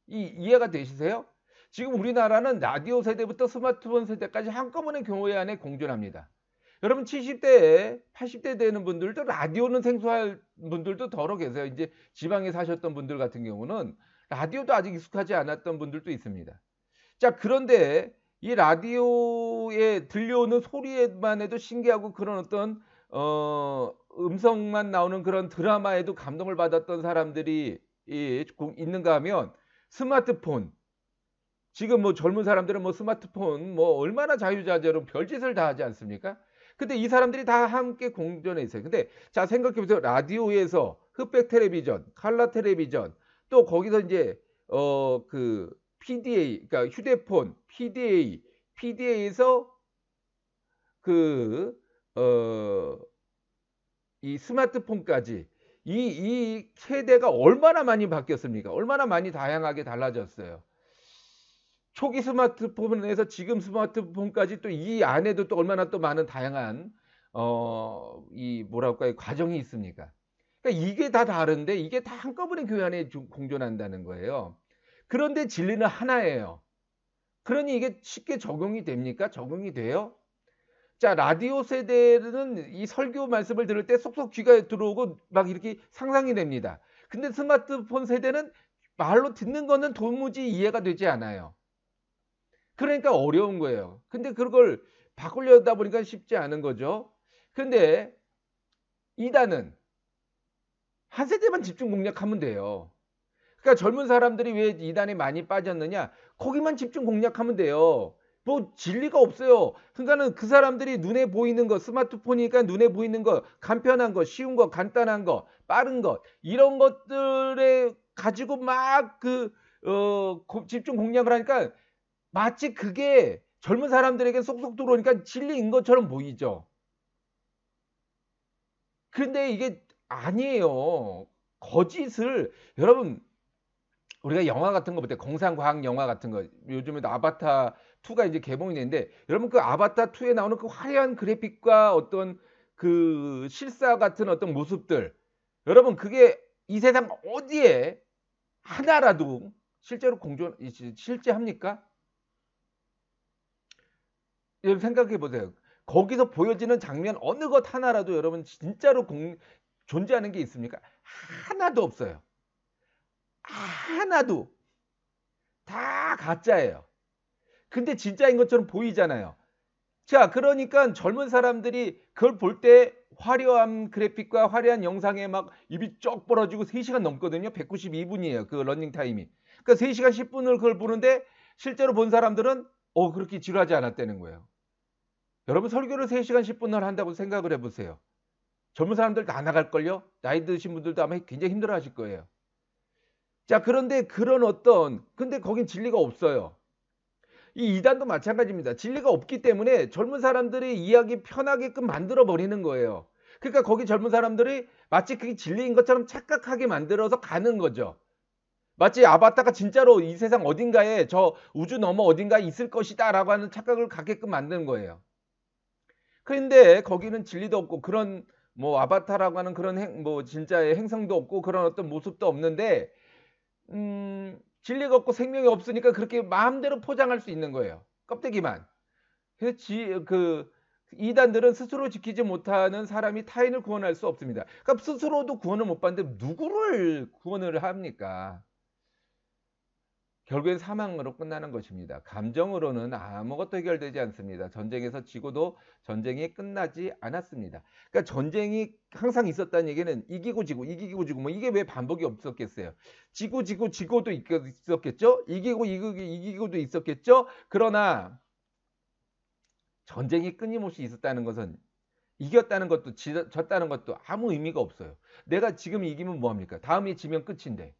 이해가 되시세요? 지금 우리나라는 라디오 세대부터 스마트폰 세대까지 한꺼번에 교회 안에 공존합니다. 여러분 70대, 80대 되는 분들도 라디오는 생소할 분들도 더러 계세요. 이제 지방에 사셨던 분들 같은 경우는 라디오도 아직 익숙하지 않았던 분들도 있습니다. 자, 그런데 이 라디오에 들려오는 소리에만 해도 신기하고 그런 어떤 음성만 나오는 그런 드라마에도 감동을 받았던 사람들이 있는가 하면 스마트폰 지금 뭐 젊은 사람들은 뭐 스마트폰 뭐 얼마나 자유자재로 별짓을 다 하지 않습니까? 근데 이 사람들이 다 함께 공존해 있어요. 근데 자 생각해 보세요. 라디오에서 흑백 텔레비전, 칼라 텔레비전 또 거기서 이제 그 PDA 그러니까 휴대폰, PDA에서 그 이 스마트폰까지 이 세대가 얼마나 많이 바뀌었습니까? 얼마나 많이 다양하게 달라졌어요. 초기 스마트폰에서 지금 스마트폰까지 또 이 안에도 또 얼마나 또 많은 다양한 이 뭐랄까요 과정이 있습니까? 그러니까 이게 다 다른데 이게 다 한꺼번에 교회 안에 공존한다는 거예요. 그런데 진리는 하나예요. 그러니 이게 쉽게 적용이 됩니까? 적용이 돼요? 자, 라디오 세대는 이 설교 말씀을 들을 때 쏙쏙 귀가 들어오고 막 이렇게 상상이 됩니다. 근데 스마트폰 세대는 말로 듣는 거는 도무지 이해가 되지 않아요. 그러니까 어려운 거예요. 근데 그걸 바꾸려다 보니까 쉽지 않은 거죠. 근데 이단은 한 세대만 집중 공략하면 돼요. 그러니까 젊은 사람들이 왜 이단에 많이 빠졌느냐? 거기만 집중 공략하면 돼요. 뭐 진리가 없어요. 그러니까는 그 사람들이 눈에 보이는 거, 스마트폰이니까 눈에 보이는 거, 간편한 거, 쉬운 거, 간단한 거, 빠른 것, 이런 것들에 가지고 막 집중 공략을 하니까 마치 그게 젊은 사람들에게 쏙쏙 들어오니까 진리인 것처럼 보이죠. 그런데 이게 아니에요. 거짓을 여러분, 우리가 영화 같은 거 볼 때 공상과학 영화 같은 거 요즘에도 아바타 2가 이제 개봉이 되는데 여러분 그 아바타 2에 나오는 그 화려한 그래픽과 어떤 그 실사 같은 어떤 모습들 여러분 그게 이 세상 어디에 하나라도 실제로 실제합니까? 여러분 생각해 보세요. 거기서 보여지는 장면 어느 것 하나라도 여러분 진짜로 존재하는 게 있습니까? 하나도 없어요. 하나도. 다 가짜예요. 근데 진짜인 것처럼 보이잖아요. 자, 그러니까 젊은 사람들이 그걸 볼 때 화려한 그래픽과 화려한 영상에 막 입이 쩍 벌어지고 3시간 넘거든요. 192분이에요. 그 러닝 타임이. 그러니까 3시간 10분을 그걸 보는데 실제로 본 사람들은 그렇게 지루하지 않았다는 거예요. 여러분 설교를 3시간 10분을 한다고 생각을 해보세요. 젊은 사람들 다 나갈걸요? 나이 드신 분들도 아마 굉장히 힘들어 하실 거예요. 자, 그런데 근데 거긴 진리가 없어요. 이 이단도 마찬가지입니다. 진리가 없기 때문에 젊은 사람들이 이해하기 편하게끔 만들어 버리는 거예요. 그러니까 거기 젊은 사람들이 마치 그게 진리인 것처럼 착각하게 만들어서 가는 거죠. 마치 아바타가 진짜로 이 세상 어딘가에 저 우주 너머 어딘가에 있을 것이다 라고 하는 착각을 갖게끔 만드는 거예요. 그런데 거기는 진리도 없고 그런 뭐 아바타라고 하는 그런 뭐 진짜의 행성도 없고 그런 어떤 모습도 없는데 진리가 없고 생명이 없으니까 그렇게 마음대로 포장할 수 있는 거예요. 껍데기만. 그래서 이단들은 스스로 지키지 못하는 사람이 타인을 구원할 수 없습니다. 그러니까 스스로도 구원을 못 받는데 누구를 구원을 합니까? 결국엔 사망으로 끝나는 것입니다. 감정으로는 아무것도 해결되지 않습니다. 전쟁에서 지고도 전쟁이 끝나지 않았습니다. 그러니까 전쟁이 항상 있었다는 얘기는 이기고 지고 이기고 지고 뭐 이게 왜 반복이 없었겠어요. 지고도 있었겠죠. 이기고도 있었겠죠. 그러나 전쟁이 끊임없이 있었다는 것은 이겼다는 것도 졌다는 것도 아무 의미가 없어요. 내가 지금 이기면 뭐합니까? 다음에 지면 끝인데.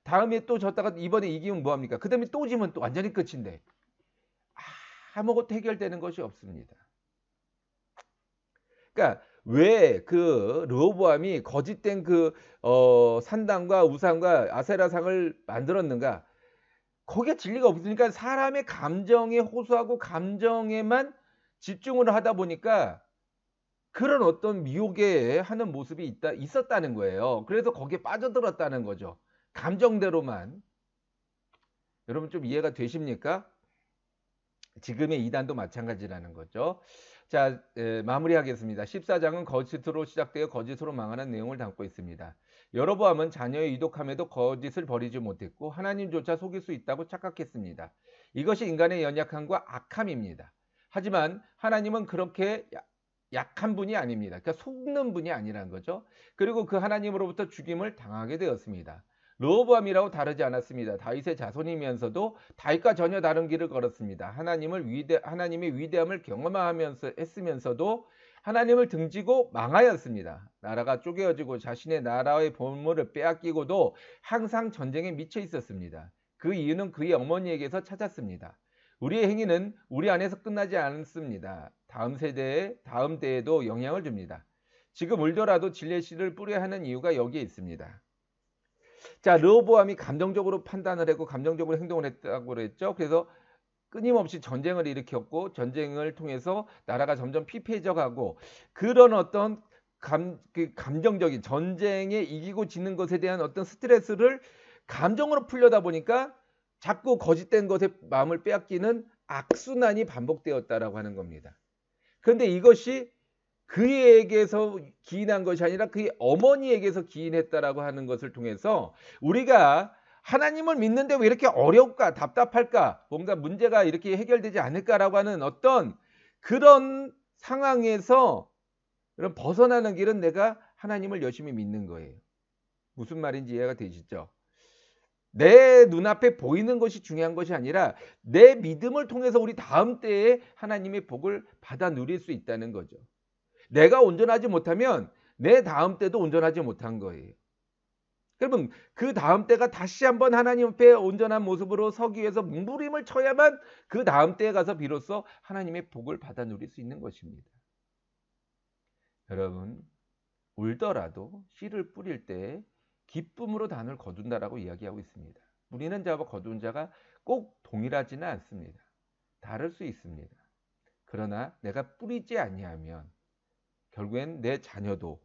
다음에 또 졌다가 이번에 이기면 뭐합니까? 그 다음에 또 지면 또 완전히 끝인데 아무것도 해결되는 것이 없습니다. 그러니까 왜 그 르호보암이 거짓된 산당과 우상과 아세라상을 만들었는가? 거기에 진리가 없으니까 사람의 감정에 호소하고 감정에만 집중을 하다 보니까 그런 어떤 미혹에 하는 모습이 있었다는 거예요. 그래서 거기에 빠져들었다는 거죠. 감정대로만. 여러분 좀 이해가 되십니까? 지금의 이단도 마찬가지라는 거죠. 자, 마무리하겠습니다. 14장은 거짓으로 시작되어 거짓으로 망하는 내용을 담고 있습니다. 여로보암은 자녀의 유독함에도 거짓을 버리지 못했고 하나님조차 속일 수 있다고 착각했습니다. 이것이 인간의 연약함과 악함입니다. 하지만 하나님은 그렇게 약한 분이 아닙니다. 그러니까 속는 분이 아니라는 거죠. 그리고 그 하나님으로부터 죽임을 당하게 되었습니다. 르호보암이라고 다르지 않았습니다. 다윗의 자손이면서도 다윗과 전혀 다른 길을 걸었습니다. 하나님의 위대함을 경험하면서 했으면서도 하나님을 등지고 망하였습니다. 나라가 쪼개어지고 자신의 나라의 보물을 빼앗기고도 항상 전쟁에 미쳐 있었습니다. 그 이유는 그의 어머니에게서 찾았습니다. 우리의 행위는 우리 안에서 끝나지 않습니다. 다음 대에도 영향을 줍니다. 지금 울더라도 진리의 씨를 뿌려야 하는 이유가 여기에 있습니다. 자, 르호보암이 감정적으로 판단을 했고 감정적으로 행동을 했다고 그랬죠. 그래서 끊임없이 전쟁을 일으켰고 전쟁을 통해서 나라가 점점 피폐해져 가고 그런 어떤 감정적인 전쟁에 이기고 지는 것에 대한 어떤 스트레스를 감정으로 풀려다 보니까 자꾸 거짓된 것에 마음을 빼앗기는 악순환이 반복되었다라고 하는 겁니다. 그런데 이것이 그에게서 기인한 것이 아니라 그의 어머니에게서 기인했다라고 하는 것을 통해서 우리가 하나님을 믿는데 왜 이렇게 어려울까, 답답할까, 뭔가 문제가 이렇게 해결되지 않을까라고 하는 어떤 그런 상황에서 그런 벗어나는 길은 내가 하나님을 열심히 믿는 거예요. 무슨 말인지 이해가 되시죠? 내 눈앞에 보이는 것이 중요한 것이 아니라 내 믿음을 통해서 우리 다음 때에 하나님의 복을 받아 누릴 수 있다는 거죠. 내가 온전하지 못하면 내 다음 때도 온전하지 못한 거예요. 그러면 그 다음 때가 다시 한번 하나님 앞에 온전한 모습으로 서기 위해서 몸부림을 쳐야만 그 다음 때에 가서 비로소 하나님의 복을 받아 누릴 수 있는 것입니다. 여러분, 울더라도 씨를 뿌릴 때 기쁨으로 단을 거둔다라고 이야기하고 있습니다. 뿌리는 자와 거두는 자가 꼭 동일하지는 않습니다. 다를 수 있습니다. 그러나 내가 뿌리지 아니하면 결국엔 내 자녀도,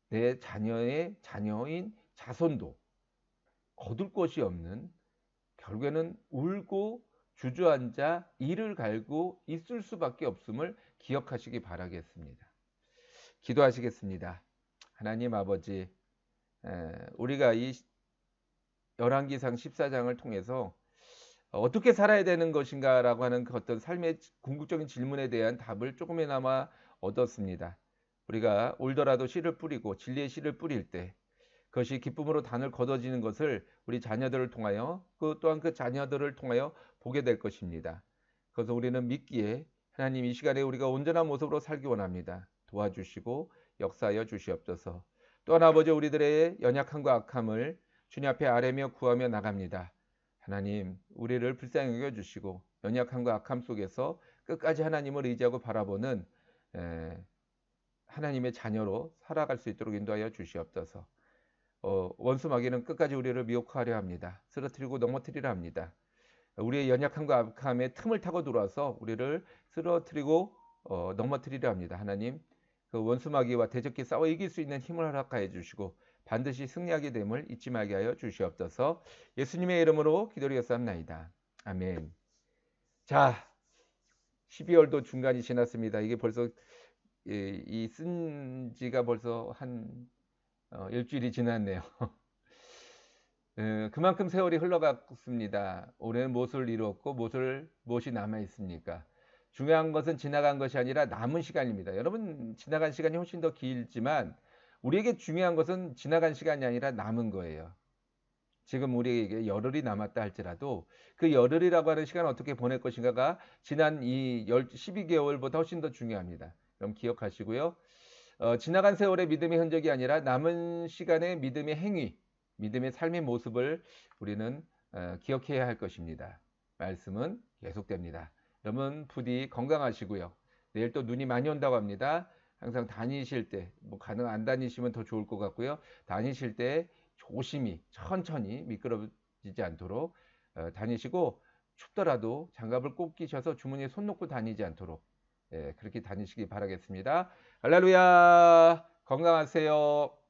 내 자녀의 자녀인 자손도 거둘 것이 없는, 결국에는 울고 주저앉아 이를 갈고 있을 수밖에 없음을 기억하시기 바라겠습니다. 기도하시겠습니다. 하나님 아버지, 우리가 이 열왕기상 14장을 통해서 어떻게 살아야 되는 것인가 라고 하는 그 어떤 삶의 궁극적인 질문에 대한 답을 조금이나마 얻었습니다. 우리가 울더라도 씨를 뿌리고 진리의 씨를 뿌릴 때 그것이 기쁨으로 단을 거둬지는 것을 우리 자녀들을 통하여, 그 또한 그 자녀들을 통하여 보게 될 것입니다. 그래서 우리는 믿기에 하나님 이 시간에 우리가 온전한 모습으로 살기 원합니다. 도와주시고 역사하여 주시옵소서. 또한 아버지, 우리들의 연약함과 악함을 주님 앞에 아뢰며 구하며 나갑니다. 하나님, 우리를 불쌍히 여겨주시고 연약함과 악함 속에서 끝까지 하나님을 의지하고 바라보는 하나님의 자녀로 살아갈 수 있도록 인도하여 주시옵소서. 원수 마귀는 끝까지 우리를 미혹하려 합니다. 쓰러뜨리고 넘어뜨리려 합니다. 우리의 연약함과 악함에 틈을 타고 들어와서 우리를 쓰러뜨리고 넘어뜨리려 합니다. 하나님, 그 원수 마귀와 대적히 싸워 이길 수 있는 힘을 허락하여 주시고 반드시 승리하게 됨을 잊지 말게 하여 주시옵소서. 예수님의 이름으로 기도드렸사옵나이다. 아멘. 자, 12월도 중간이 지났습니다. 이게 벌써 이 쓴 지가 벌써 한 일주일이 지났네요. 그만큼 세월이 흘러갔습니다. 올해는 무엇을 이루었고 무엇이 남아 있습니까? 중요한 것은 지나간 것이 아니라 남은 시간입니다. 여러분, 지나간 시간이 훨씬 더 길지만 우리에게 중요한 것은 지나간 시간이 아니라 남은 거예요. 지금 우리에게 열흘이 남았다 할지라도 그 열흘이라고 하는 시간을 어떻게 보낼 것인가가 지난 이 12개월보다 훨씬 더 중요합니다. 그럼 기억하시고요. 지나간 세월의 믿음의 흔적이 아니라 남은 시간의 믿음의 행위, 믿음의 삶의 모습을 우리는 기억해야 할 것입니다. 말씀은 계속됩니다. 여러분 부디 건강하시고요. 내일 또 눈이 많이 온다고 합니다. 항상 다니실 때, 뭐 가능 안 다니시면 더 좋을 것 같고요. 다니실 때 조심히 천천히 미끄러지지 않도록 다니시고, 춥더라도 장갑을 꼭 끼셔서 주머니에 손 놓고 다니지 않도록 그렇게 다니시기 바라겠습니다. 할렐루야, 건강하세요.